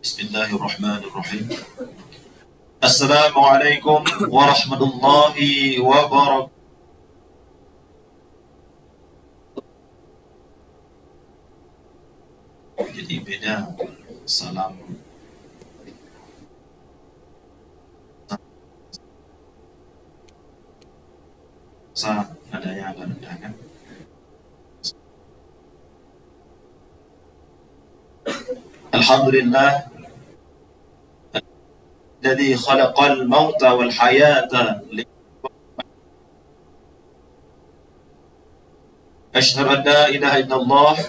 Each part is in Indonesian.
Bismillahirrahmanirrahim. Assalamualaikum warahmatullahi wabarakatuh. Jadi beda salam nadanya agak rendah kan. Alhamdulillah alladzi khalaqal mauta wal hayata asyhadu an la ilaha illallah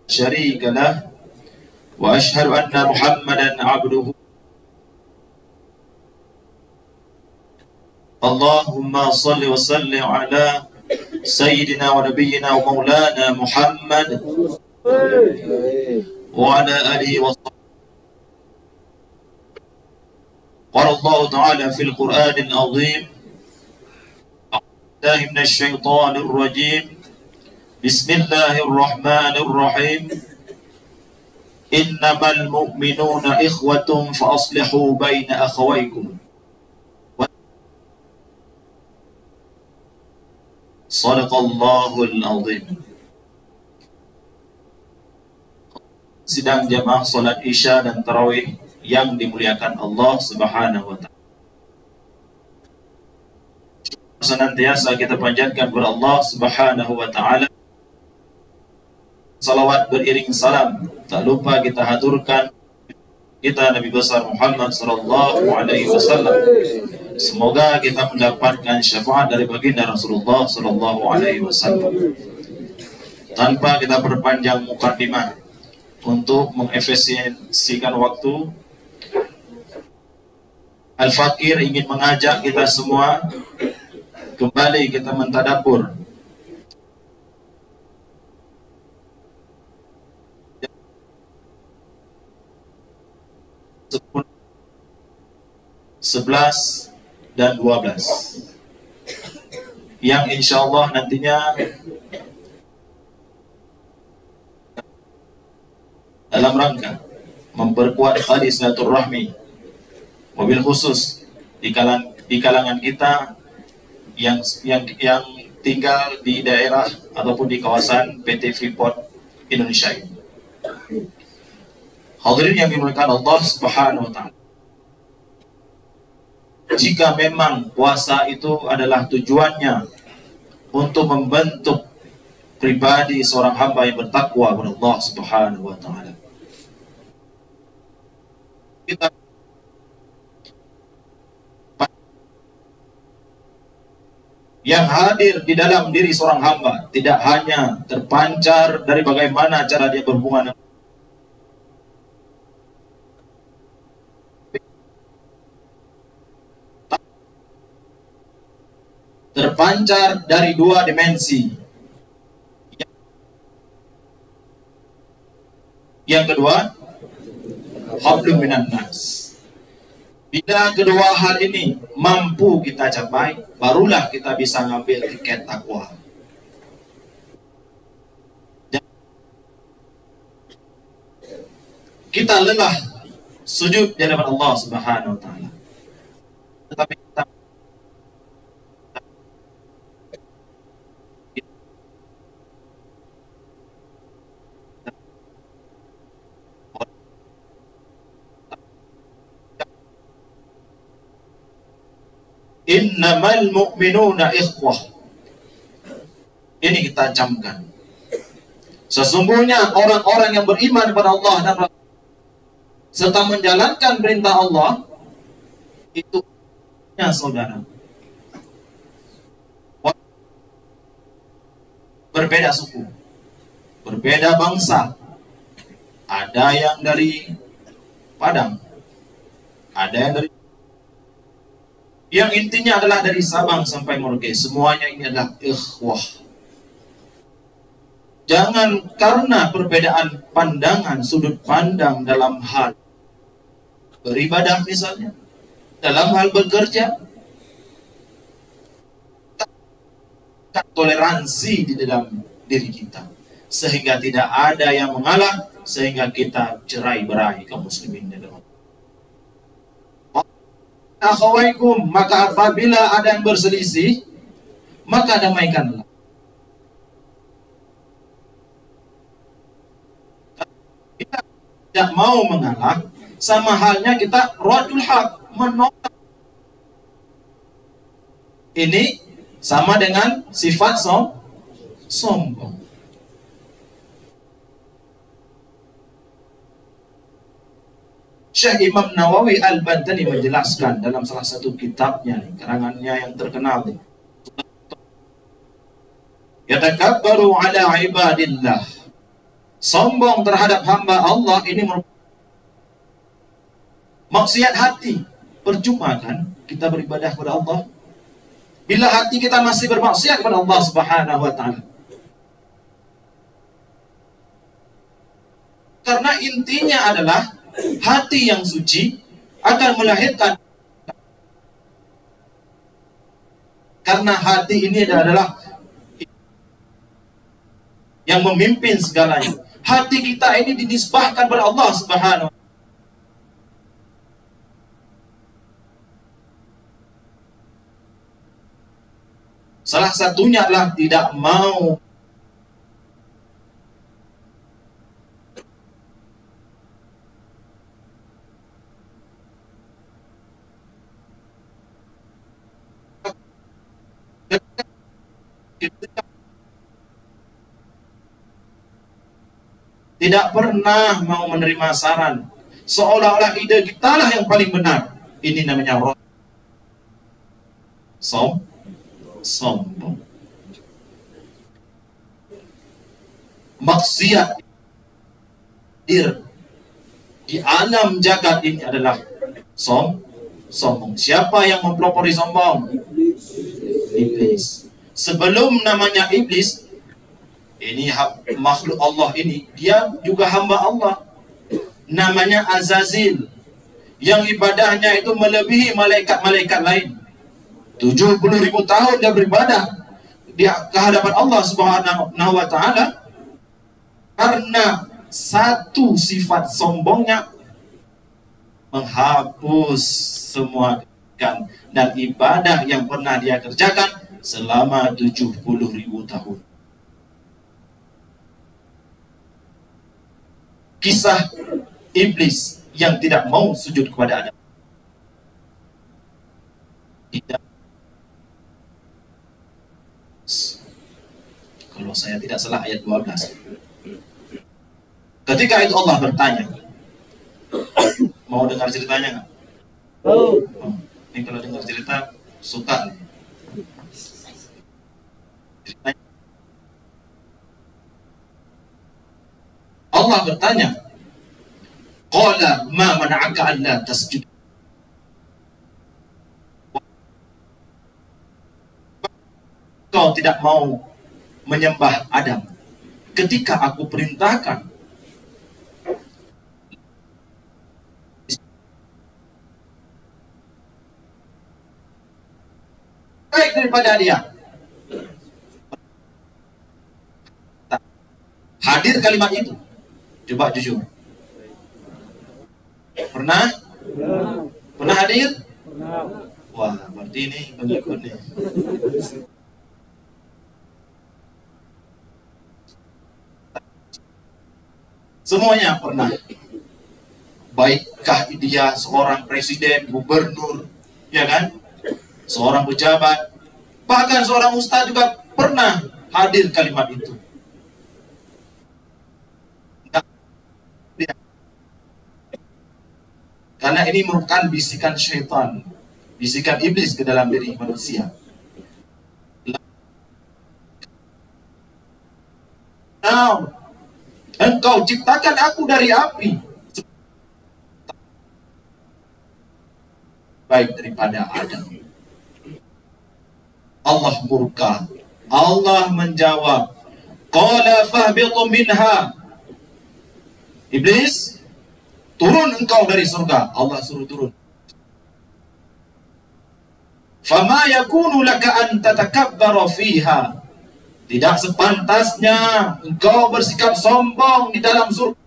syarika lah wa asyhadu anna Muhammadan abduhu. Allahumma salli wa sallim ala sayyidina wa nabiyyina wa maulana Muhammad wa ala alihi wa sahbihi. Qala Allah ta'ala fil Qur'anil azim, a'udzu minasy syaithanir rajim. Bismillahirrahmanirrahim. Innamal mu'minuna ikhwatun fa aslihu baina akhawaykum. Shadaqallahul azim. Sidang jamaah salat Isya dan Tarawih yang dimuliakan Allah Subhanahu wa taala. Senantiasa kita panjatkan kepada Allah Subhanahu wa taala. Salawat beriring salam, tak lupa kita haturkan kita Nabi besar Muhammad sallallahu alaihi wasallam. Semoga kita mendapatkan syafaat dari baginda Rasulullah sallallahu alaihi wasallam. Tanpa kita perpanjang mukadimah, untuk mengefisiensikan waktu, Al-Fakir ingin mengajak kita semua kembali kita mentadabbur (11 dan 12) yang insya Allah nantinya dalam rangka memperkuat tali silaturahmi, mobil khusus di kalangan kita yang tinggal di daerah ataupun di kawasan PT Freeport Indonesia ini. Hadirin yang dimuliakan Allah Subhanahu wa taala. Jika memang puasa itu adalah tujuannya untuk membentuk pribadi seorang hamba yang bertakwa kepada Allah Subhanahu wa taala, kita yang hadir di dalam diri seorang hamba tidak hanya terpancar dari bagaimana cara dia berhubungan, terpancar dari dua dimensi. Yang kedua, hablum minan nas. Bila kedua hal ini mampu kita capai, barulah kita bisa ngambil tiket takwa. Kita lelah sujud di hadapan Allah Subhanahu wa taala, tetapi kita innamal mu'minuna ikhwah. Ini kita camkan. Sesungguhnya orang-orang yang beriman kepada Allah dan Rasul serta menjalankan perintah Allah itu saudara. Berbeda suku, berbeda bangsa. Ada yang dari Padang, ada yang dari, yang intinya adalah dari Sabang sampai Merauke, semuanya ini adalah ikhwah. Jangan karena perbedaan pandangan, sudut pandang dalam hal beribadah misalnya, dalam hal bekerja, toleransi di dalam diri kita, sehingga tidak ada yang mengalah sehingga kita cerai-berai kaum muslimin. Akhawaikum, maka apabila ada yang berselisih, maka damaikanlah. Kita tidak mau mengalah, sama halnya kita radul haq, menolak. Ini sama dengan sifat sombong. Syekh Imam Nawawi Al-Bantani menjelaskan dalam salah satu kitabnya, karangannya yang terkenal, yatakabbaru ala ibadillah, sombong terhadap hamba Allah ini maksiat hati. Percuma kan kita beribadah kepada Allah bila hati kita masih bermaksiat kepada Allah Subhanahu wa taala. Karena intinya adalah hati yang suci akan melahirkan, karena hati ini adalah yang memimpin segalanya. Hati kita ini dinisbahkan kepada Allah Subhanahu wa taala. Salah satunya adalah tidak mau tidak pernah mau menerima saran, seolah-olah ide kita lah yang paling benar. Ini namanya sombong. Maksiat di alam jagat ini adalah sombong. Siapa yang mempelopori sombong? Iblis. Sebelum namanya iblis, ini makhluk Allah ini, dia juga hamba Allah. Namanya Azazil, yang ibadahnya itu melebihi malaikat-malaikat lain. 70.000 tahun dia beribadah di kehadapan Allah Subhanahu wa taala. Karena satu sifat sombongnya, menghapus semua kebaikan dan ibadah yang pernah dia kerjakan selama 70.000 tahun. Kisah iblis yang tidak mau sujud kepada Adam. Kalau saya tidak salah ayat 12. Ketika itu Allah bertanya, mau dengar ceritanya nggak? Oh. Ini kalau dengar cerita suka nih. Allah bertanya, qala ma mana'aka an la tasjud. Kau tidak mau menyembah Adam ketika aku perintahkan. Baik daripada dia. Hadir kalimat itu. Coba jujur. Pernah? Pernah hadir? Wah, berarti ini pengikutnya. Semuanya pernah. Baikkah dia seorang presiden, gubernur, ya kan? Seorang pejabat, bahkan seorang ustaz juga pernah hadir kalimat itu. Karena ini merupakan bisikan syaitan, bisikan iblis ke dalam diri manusia. Now, engkau ciptakan aku dari api, baik daripada Adam. Allah murka. Allah menjawab, qala fahbitu minha. Iblis, turun engkau dari surga. Allah suruh turun. Fama yakunu laka an tatakabbara fiha. Tidak sepantasnya engkau bersikap sombong di dalam surga.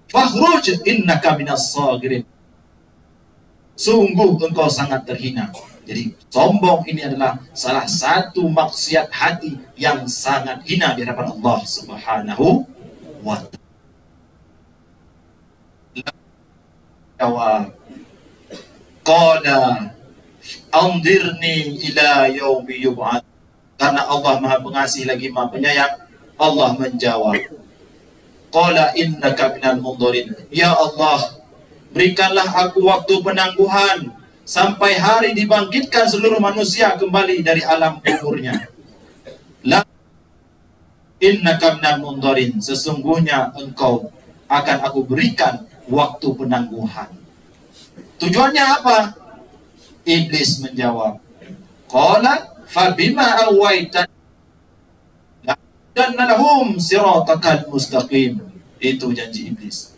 Fakhruj innaka minas sagirin. Sungguh engkau sangat terhina. Jadi sombong ini adalah salah satu maksiat hati yang sangat hina di hadapan Allah Subhanahu wa ta'ala. Qala anzirni ila yaumi yub'ats. Karena Allah Maha Pengasih lagi Maha Penyayang, Allah menjawab, qala innaka minal mundzirin. Ya Allah, berikanlah aku waktu penangguhan sampai hari dibangkitkan seluruh manusia kembali dari alam kuburnya. La innaka minal mundzirin. Sesungguhnya engkau akan aku berikan waktu penangguhan. Tujuannya apa? Iblis menjawab, qala fabima awaitani dan lahum siratakal mustaqim. Itu janji iblis.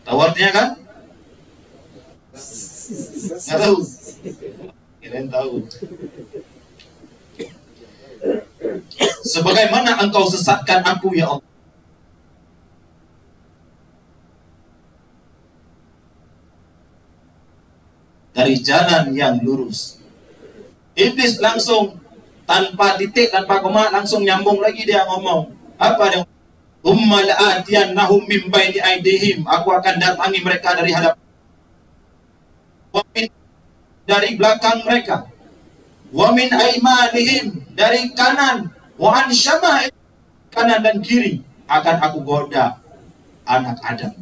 Tahu artinya kan? Nggak tahu. Kalian tahu. Sebagaimana engkau sesatkan aku ya Allah, dari jalan yang lurus. Iblis langsung tanpa titik, tanpa koma, langsung nyambung lagi dia ngomong. Apa dia? Umma la'atiyannahum min baini aidihim. Aku akan datangi mereka dari hadapan, dari belakang mereka, wa min aimanihim, dari kanan, wa an syama'il, kanan dan kiri akan aku goda anak Adam.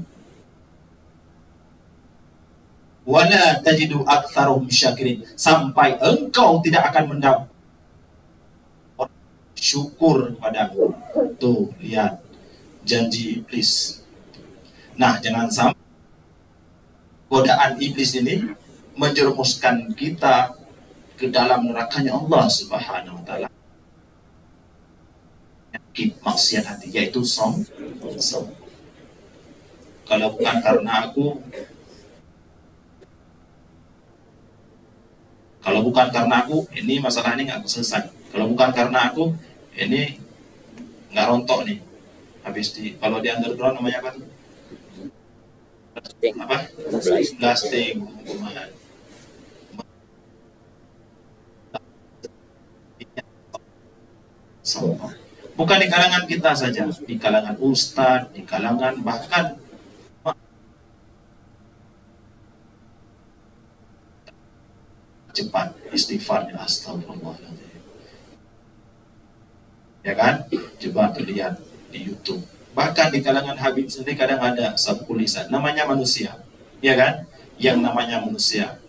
Wala tajidu aktsaruhum syakirin, sampai engkau tidak akan mendapat syukur padaku. Tuh, lihat janji iblis. Nah, jangan sampai godaan iblis ini menjerumuskan kita ke dalam nerakanya Allah Subhanahu wa ta'ala. Maksiat hati, yaitu sombong. Kalau bukan karena aku, ini masalah ini nggak selesai. Kalau bukan karena aku, ini nggak rontok nih. Habis kalau di underground namanya apa tuh? Apa? Blasting. Bukan di kalangan kita saja, di kalangan ustadz, di kalangan bahkan cepat istighfarnya, astagfirullahaladzim. Ya kan? Coba terlihat di YouTube. Bahkan di kalangan Habib sendiri kadang ada satu tulisan, namanya manusia. Ya kan? Yang namanya manusia.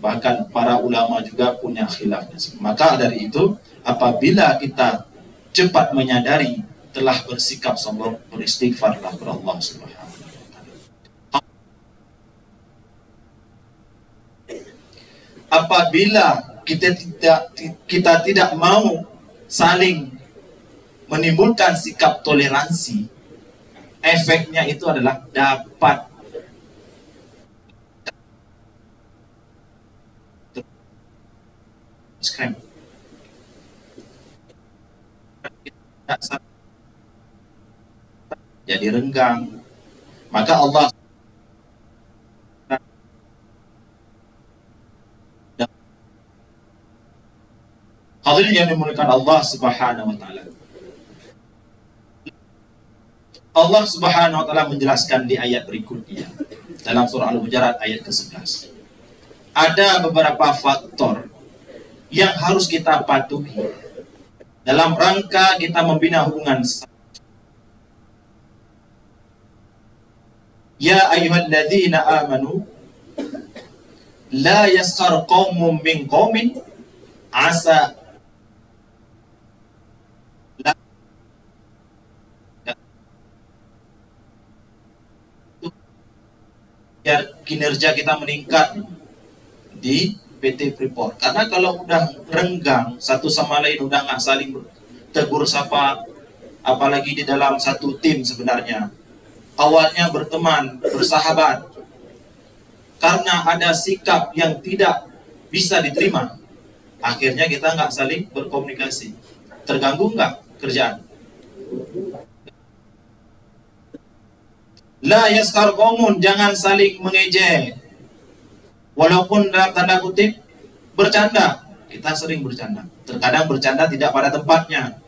Bahkan para ulama juga punya khilafnya. Maka dari itu, apabila kita cepat menyadari telah bersikap sombong, beristighfarlah kepada Allah Subhanahu wa ta'ala. Apabila kita tidak mau saling menimbulkan sikap toleransi, efeknya itu adalah dapat jadi renggang. Maka Allah hadirin yang dimuliakan Allah Subhanahu wa ta'ala. Allah Subhanahu wa ta'ala menjelaskan di ayat berikutnya dalam surah Al-Hujurat ayat ke-11. Ada beberapa faktor yang harus kita patuhi dalam rangka kita membina hubungan. Ya ayyuhalladzina amanu la yaskhar qaumun min qaumin asa biar kinerja kita meningkat di PT Freeport. Karena kalau udah renggang satu sama lain, udah nggak saling tegur sapa, apalagi di dalam satu tim sebenarnya awalnya berteman, bersahabat, karena ada sikap yang tidak bisa diterima, akhirnya kita nggak saling berkomunikasi. Terganggu nggak kerjaan? La yaskar qaumun, jangan saling mengejek. Walaupun dalam tanda kutip bercanda. Kita sering bercanda. Terkadang bercanda tidak pada tempatnya.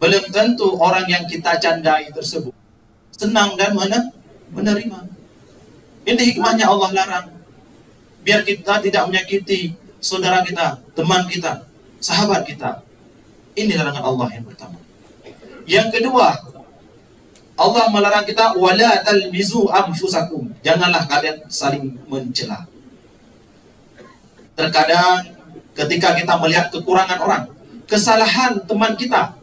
Belum tentu orang yang kita candai tersebut senang dan menerima. Ini hikmahnya Allah larang. Biar kita tidak menyakiti saudara kita, teman kita, sahabat kita. Ini larangan Allah yang pertama. Yang kedua, Allah melarang kita wala talmizu anfusakum. Janganlah kalian saling mencela. Terkadang ketika kita melihat kekurangan orang, kesalahan teman kita,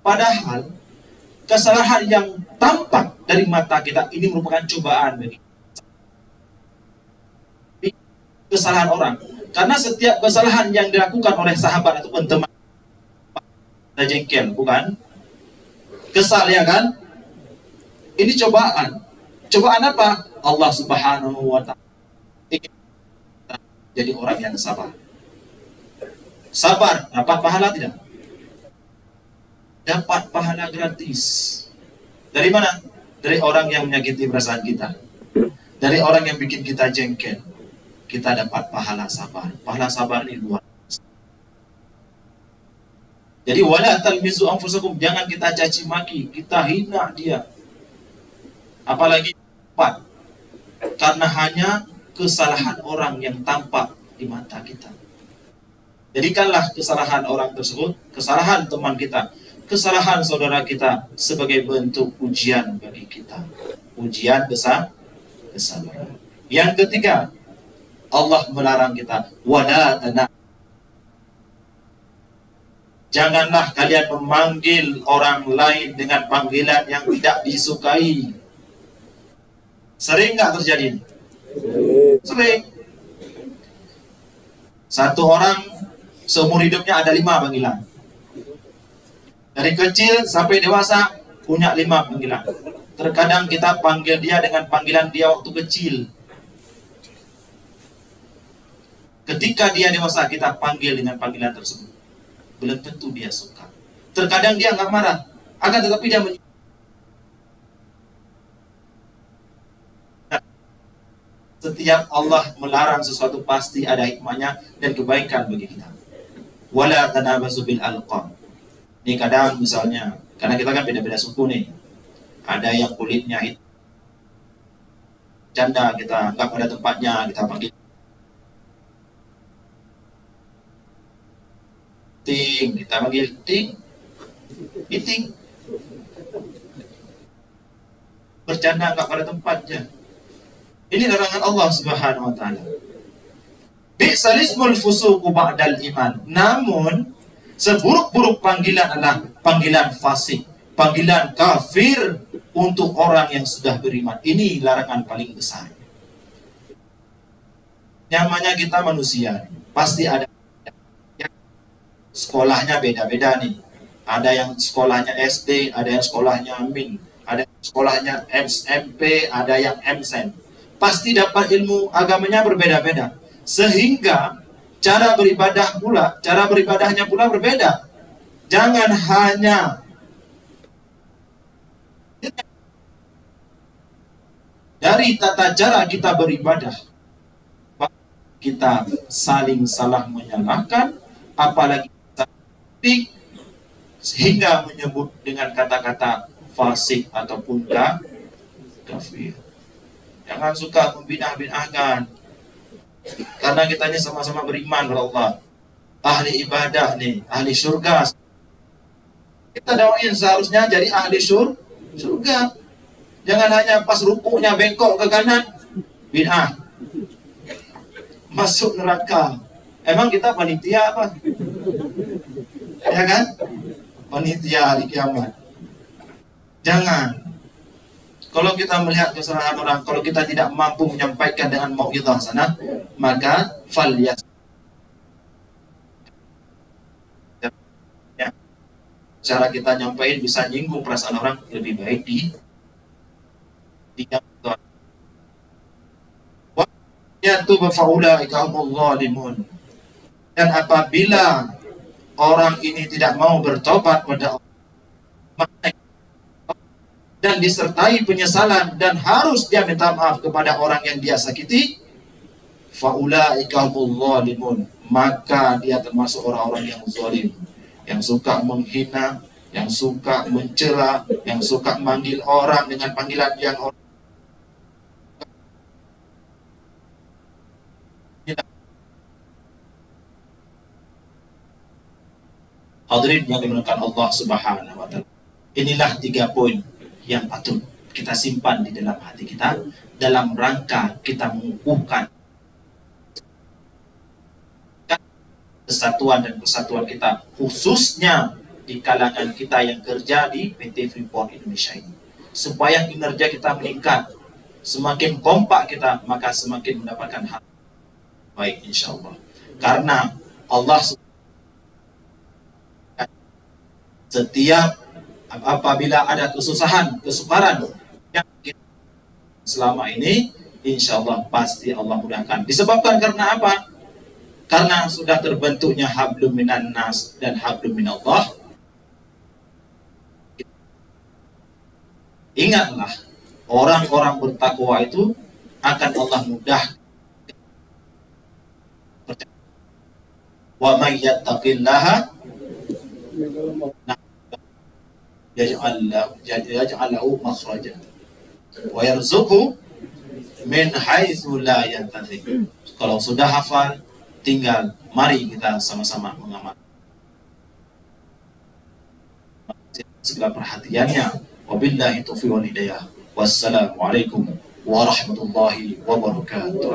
padahal kesalahan yang tampak dari mata kita ini merupakan cobaan bagi kesalahan orang. Karena setiap kesalahan yang dilakukan oleh sahabat ataupun teman kita jengkel, bukan? Kesal, ya kan? Ini cobaan. Cobaan apa? Allah Subhanahu wa ta'ala ingin jadi orang yang sabar. Sabar, dapat pahala tidak? Dapat pahala gratis. Dari mana? Dari orang yang menyakiti perasaan kita. Dari orang yang bikin kita jengkel. Kita dapat pahala sabar. Pahala sabar ini luar biasa. Jadi wala talmizu anfusakum, jangan kita caci maki, kita hina dia. Apalagi empat. Karena hanya kesalahan orang yang tampak di mata kita. Jadikanlah kesalahan orang tersebut, kesalahan teman kita, kesalahan saudara kita sebagai bentuk ujian bagi kita. Ujian kesabaran. Yang ketiga, Allah melarang kita wala tanah. Janganlah kalian memanggil orang lain dengan panggilan yang tidak disukai. Sering nggak terjadi? Sering. Satu orang seumur hidupnya ada 5 panggilan. Dari kecil sampai dewasa punya 5 panggilan. Terkadang kita panggil dia dengan panggilan dia waktu kecil. Ketika dia dewasa kita panggil dengan panggilan tersebut. Belum tentu dia suka. Terkadang dia nggak marah, akan tetapi dia setiap Allah melarang sesuatu pasti ada hikmahnya dan kebaikan bagi kita. Wala tanabazu bil alqab. Ini kadang misalnya, karena kita kan beda-beda suku nih. Ada yang kulitnya hitam. Canda kita nggak pada tempatnya, kita panggil Ting, kita panggil Ting, Iting. Bercanda nggak pada tempatnya. Ini larangan Allah Subhanahu wa ta'ala. Bi'salismul fusuqu ba'dal iman. Namun seburuk-buruk panggilan adalah panggilan fasik, panggilan kafir untuk orang yang sudah beriman. Ini larangan paling besar. Namanya kita manusia, pasti ada sekolahnya beda-beda nih. Ada yang sekolahnya SD, ada yang sekolahnya MIN, ada yang sekolahnya SMP, ada yang MSen. Pasti dapat ilmu agamanya berbeda-beda. Sehingga cara beribadahnya pula berbeda. Jangan hanya dari tata cara kita beribadah, kita saling salah menyalahkan, apalagi sehingga menyebut dengan kata-kata fasik ataupun kafir. Jangan suka membid'ah-bid'ahkan. Karena kita ini sama-sama beriman kepada Allah. Ahli ibadah nih, ahli surga. Kita dakwain seharusnya jadi ahli surga. Jangan hanya pas rukuknya bengkok ke kanan, bid'ah. Masuk neraka. Emang kita panitia apa? Ya kan? Panitia hari kiamat. Jangan. Kalau kita melihat kesalahan orang, kalau kita tidak mampu menyampaikan dengan mau'izah sana, maka falyas. Ya. Cara kita nyampaikan bisa nyinggung perasaan orang, lebih baik diam. Wa yatubu faulaika humul zalimun. Dan apabila orang ini tidak mau bertobat pada Allah, dan disertai penyesalan dan harus dia minta maaf kepada orang yang dia sakiti, faulaika humul zalimun, maka dia termasuk orang-orang yang zalim, yang suka menghina, yang suka mencela, yang suka manggil orang dengan panggilan yang orang. Hadirin yang dimuliakan Allah Subhanahu wa taala. Inilah 3 poin yang patut kita simpan di dalam hati kita dalam rangka kita mengukuhkan kesatuan dan persatuan kita, khususnya di kalangan kita yang kerja di PT Freeport Indonesia ini, supaya kinerja kita meningkat. Semakin kompak kita, maka semakin mendapatkan hal baik insyaallah. Karena Allah setiap apabila ada kesusahan, kesukaran yang kita selama ini, insyaallah pasti Allah mudahkan. Disebabkan karena apa? Karena sudah terbentuknya hablum minan nas dan hablum minallah. Ingatlah, orang-orang bertakwa itu akan Allah mudah. Wa may yattaqillaha yaj'al lahu makhraja wa yarzuqhu min haitsu la yahtasib. Kalau sudah hafal, tinggal mari kita sama-sama mengamal segala perhatiannya. Wabillahi taufiq wal hidayah. Wassalamualaikum warahmatullahi wabarakatuh.